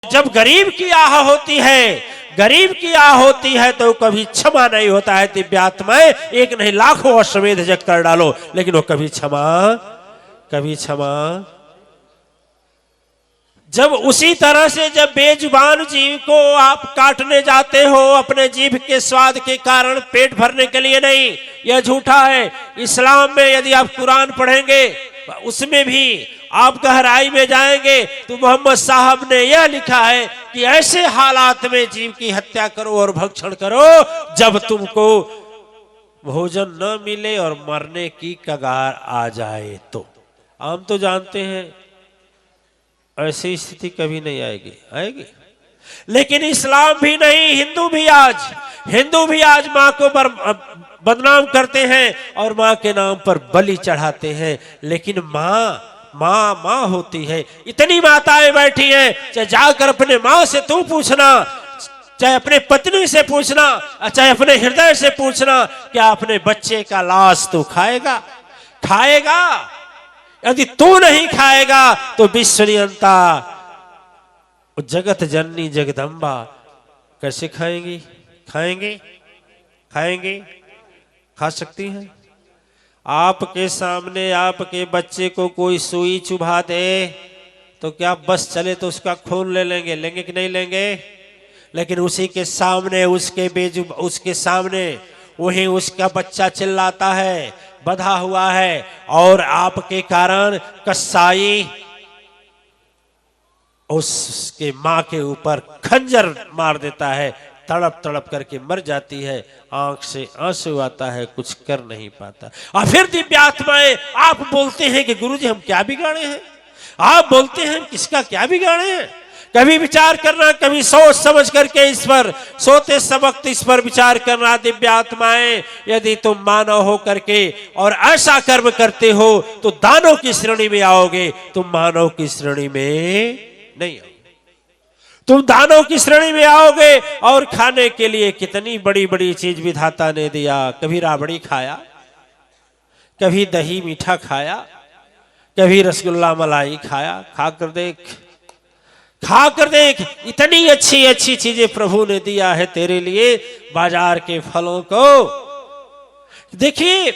जब गरीब की आह होती है, गरीब की आह होती है तो कभी क्षमा नहीं होता है। दिव्यात्माएं एक नहीं लाखों अश्वमेध यज्ञ कर डालो, लेकिन वो कभी क्षमा। जब उसी तरह से जब बेजुबान जीव को आप काटने जाते हो अपने जीभ के स्वाद के कारण, पेट भरने के लिए नहीं, यह झूठा है। इस्लाम में यदि आप कुरान पढ़ेंगे उसमें भी आप गहराई में जाएंगे तो मोहम्मद साहब ने यह लिखा है कि ऐसे हालात में जीव की हत्या करो और भक्षण करो जब तुमको भोजन न मिले और मरने की कगार आ जाए। तो हम तो जानते हैं ऐसी स्थिति कभी नहीं आएगी। लेकिन इस्लाम भी नहीं, हिंदू भी आज माँ को बदनाम करते हैं और माँ के नाम पर बलि चढ़ाते हैं। लेकिन माँ होती है। इतनी माताएं बैठी हैं, चाहे जाकर अपने माँ से तू पूछना, चाहे अपने पत्नी से पूछना, चाहे अपने हृदय से पूछना, क्या अपने बच्चे का लाश तू खाएगा? यदि तू नहीं खाएगा तो विश्व नियंता जगत जननी जगदम्बा कैसे खाएंगे? खा सकती है? आपके सामने आपके बच्चे को कोई सुई चुभा दे तो क्या बस चले तो उसका खून लेंगे कि नहीं लेंगे? लेकिन उसी के सामने उसके सामने वही उसका बच्चा चिल्लाता है, बंधा हुआ है, और आपके कारण कसाई उसके माँ के ऊपर खंजर मार देता है, तड़प करके मर जाती है, आंख से आंसू आता है, कुछ कर नहीं पाता। और फिर दिव्यात्माएं आप बोलते हैं कि गुरुजी हम क्या बिगाड़े हैं? आप बोलते हैं किसका क्या बिगाड़े हैं? कभी विचार करना, कभी सोच समझ करके इस पर सोते वक्त इस पर विचार करना। दिव्यात्माएं यदि तुम मानव हो करके और ऐसा कर्म करते हो तो दानों की श्रेणी में आओगे, तुम मानव की श्रेणी में नहीं आओगे। तुम दानों की श्रेणी में आओगे। और खाने के लिए कितनी बड़ी बड़ी चीज विधाता ने दिया। कभी राबड़ी खाया, कभी दही मीठा खाया, कभी रसगुल्ला मलाई खाया। खाकर देख इतनी अच्छी चीजें प्रभु ने दिया है तेरे लिए। बाजार के फलों को देखिए,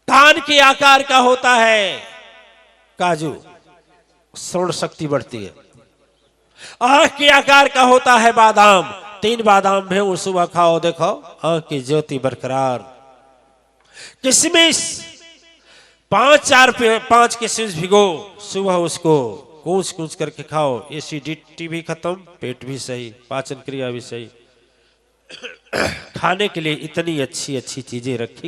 कान के आकार का होता है काजू, श्रवण शक्ति बढ़ती है। आंख के आकार का होता है बादाम, 3 बादाम है वो सुबह खाओ, देखो आंख की ज्योति बरकरार। किशमिश 5 किशमिश भिगो, सुबह उसको कूच करके खाओ, एसिडिटी भी खत्म, पेट भी सही, पाचन क्रिया भी सही। खाने के लिए इतनी अच्छी चीजें रखी।